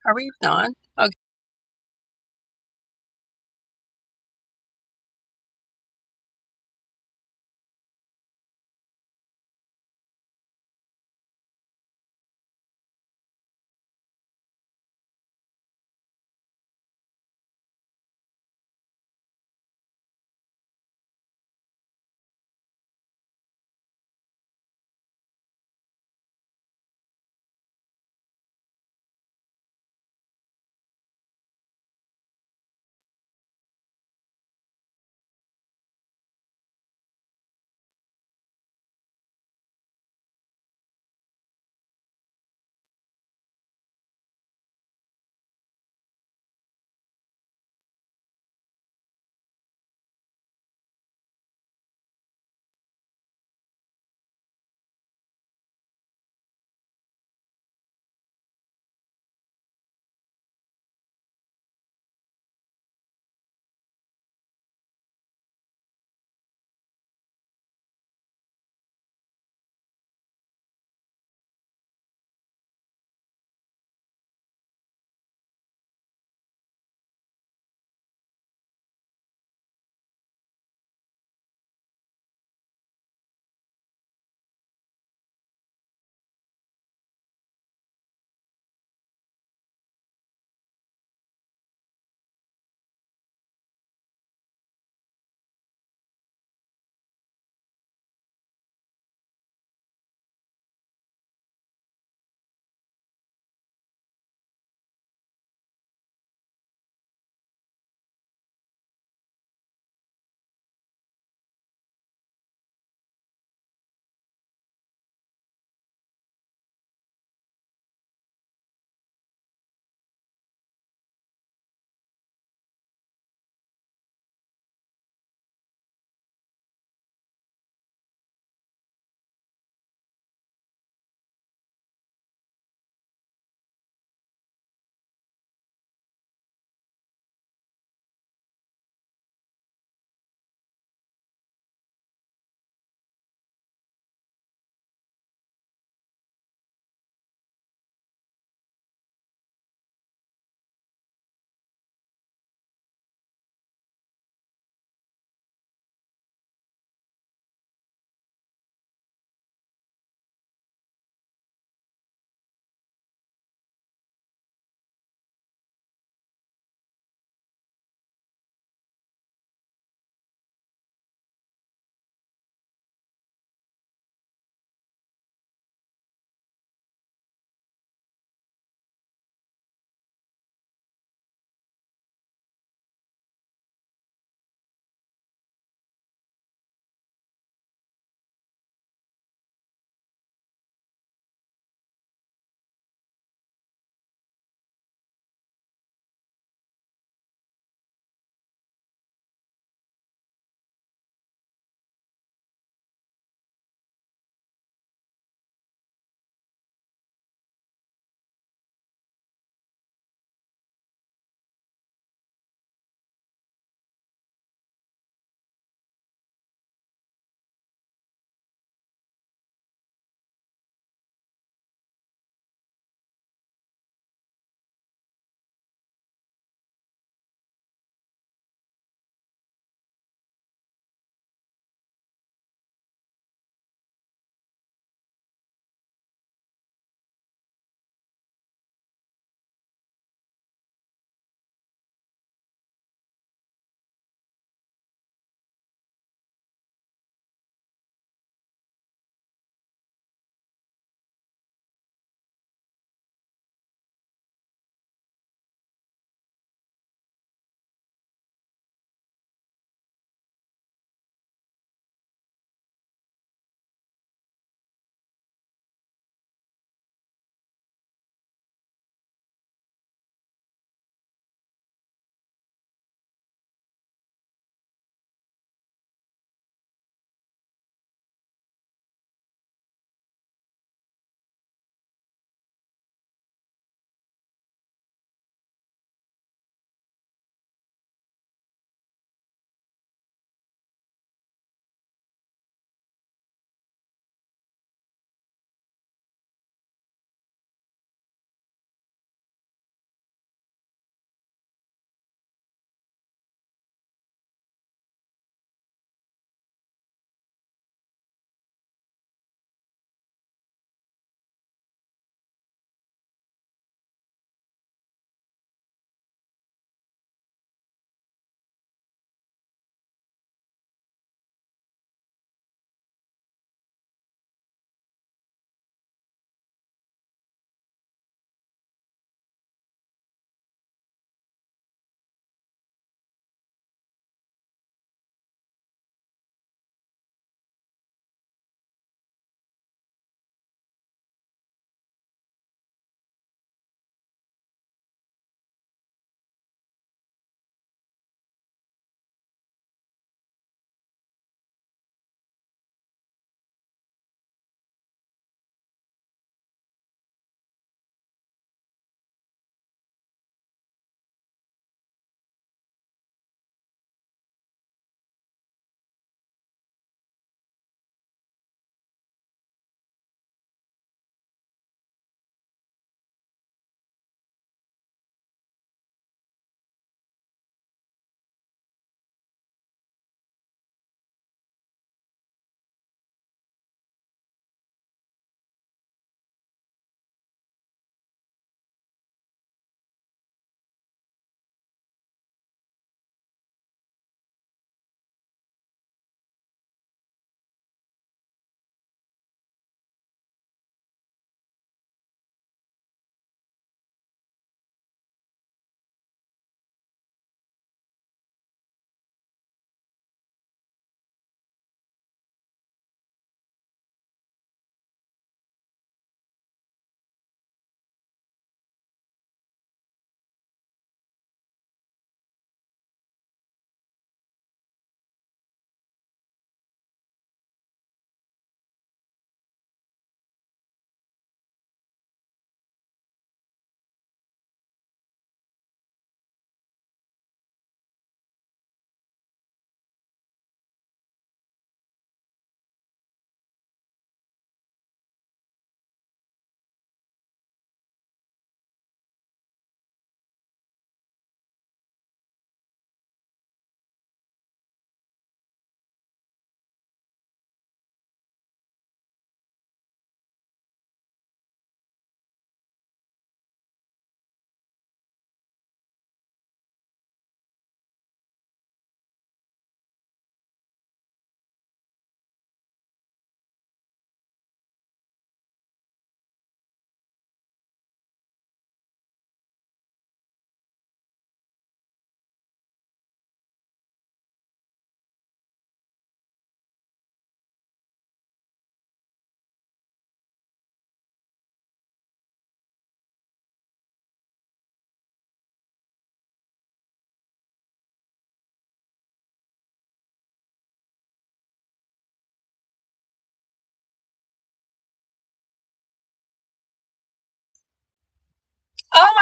Are we on? Okay.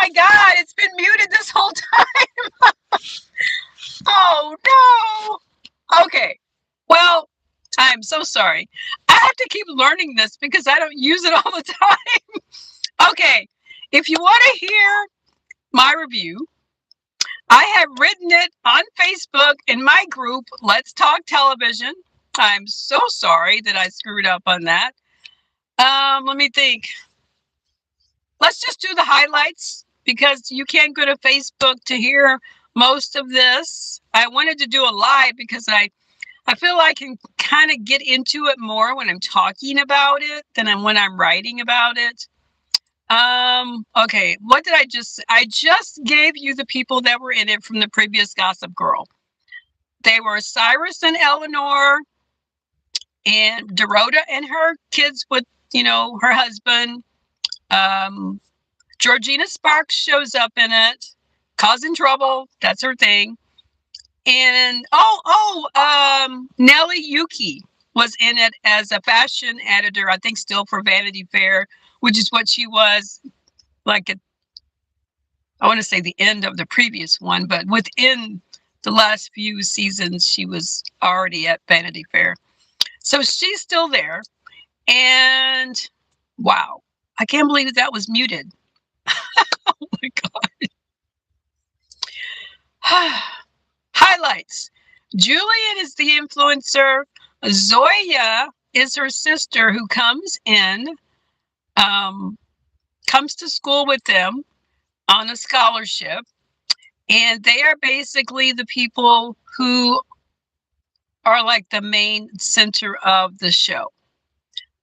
my God, it's been muted this whole time. Oh no. Okay. Well, I'm so sorry. I have to keep learning this because I don't use it all the time. Okay. If you want to hear my review, I have written it on Facebook in my group, Let's Talk Television. I'm so sorry that I screwed up on that. Let me think. Let's just do the highlights because you can't go to Facebook to hear most of this. I wanted to do a live because I feel I can kind of get into it more when I'm talking about it than when I'm writing about it. Okay, what did I just gave you the people that were in it from the previous Gossip Girl. They were Cyrus and Eleanor and Dorota and her kids with, her husband. Georgina Sparks shows up in it, causing trouble. That's her thing. And Nellie Yuki was in it as a fashion editor, I think still for Vanity Fair, which is what she was like at, I want to say the end of the previous one, but within the last few seasons, she was already at Vanity Fair. So she's still there. And wow, I can't believe that was muted. Oh my God. Highlights. Julian is the influencer. Zoya is her sister who comes to school with them on a scholarship. And they are basically the people who are like the main center of the show.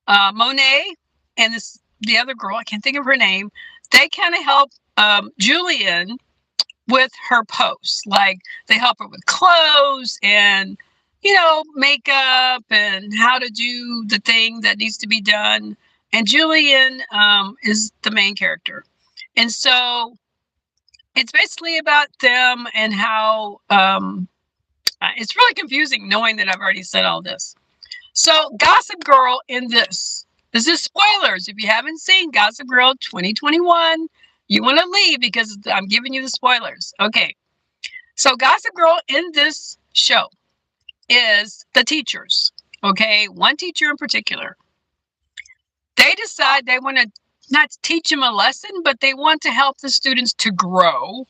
Monet and the other girl, I can't think of her name, they kind of help Julian with her posts. Like they help her with clothes and, makeup and how to do the thing that needs to be done. And Julian is the main character. And so it's basically about them and how it's really confusing knowing that I've already said all this. So Gossip Girl in this is spoilers. If you haven't seen Gossip Girl 2021, you want to leave because I'm giving you the spoilers. Okay. So Gossip Girl in this show is the teachers. Okay. One teacher in particular. They decide they want to not teach them a lesson, but they want to help the students to grow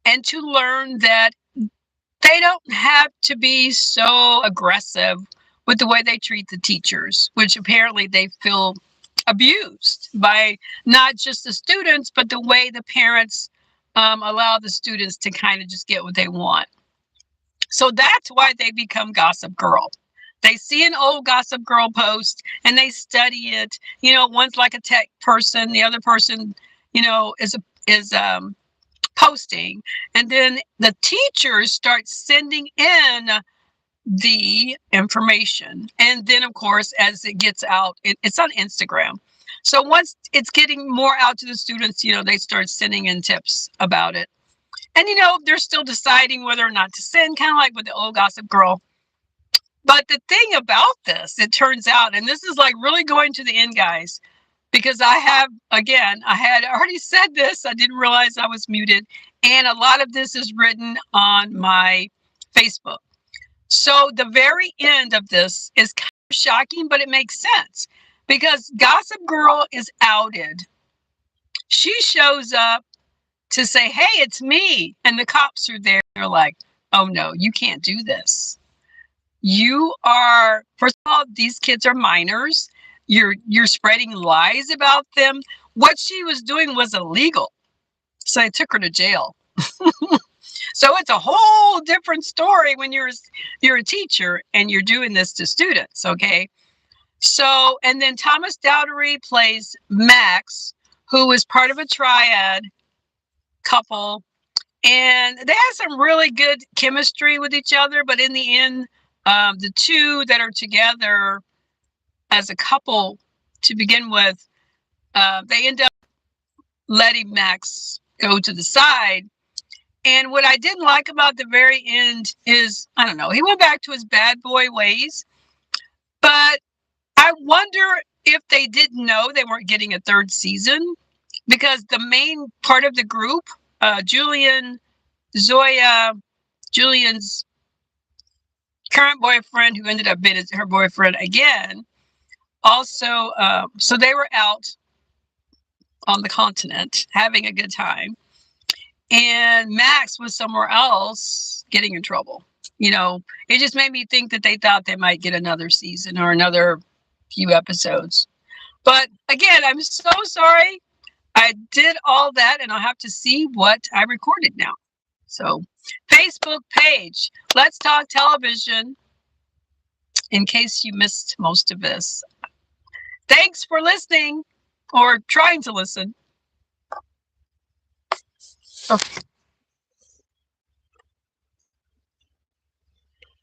and to learn that they don't have to be so aggressive with the way they treat the teachers, which apparently they feel abused by not just the students, but the way the parents allow the students to kind of just get what they want. So that's why they become Gossip Girl. They see an old Gossip Girl post and they study it. One's like a tech person, the other person, is posting, and then the teachers start sending in the information. And then, of course, as it gets out, it's on Instagram. So once it's getting more out to the students, they start sending in tips about it. And, they're still deciding whether or not to send, kind of like with the old Gossip Girl. But the thing about this, it turns out, and this is like really going to the end, guys, because I had already said this. I didn't realize I was muted. And a lot of this is written on my Facebook. So the very end of this is kind of shocking, but it makes sense because Gossip Girl is outed. She shows up to say, hey, it's me. And the cops are there. They're like, oh, no, you can't do this. First of all, these kids are minors. You're spreading lies about them. What she was doing was illegal. So I took her to jail. So it's a whole different story when you're a teacher and you're doing this to students, okay? So, and then Thomas Dowdery plays Max, who is part of a triad couple. And they have some really good chemistry with each other, but in the end, the two that are together as a couple to begin with, they end up letting Max go to the side. And what I didn't like about the very end is, I don't know, he went back to his bad boy ways. But I wonder if they didn't know they weren't getting a third season, because the main part of the group, Julian, Zoya, Julian's current boyfriend, who ended up being her boyfriend again, also, so they were out on the continent having a good time, and Max was somewhere else getting in trouble. It just made me think that they thought they might get another season or another few episodes. But again, I'm so sorry. I did all that, and I'll have to see what I recorded now. So, Facebook page, Let's Talk Television, in case you missed most of this. Thanks for listening, or trying to listen. Okay.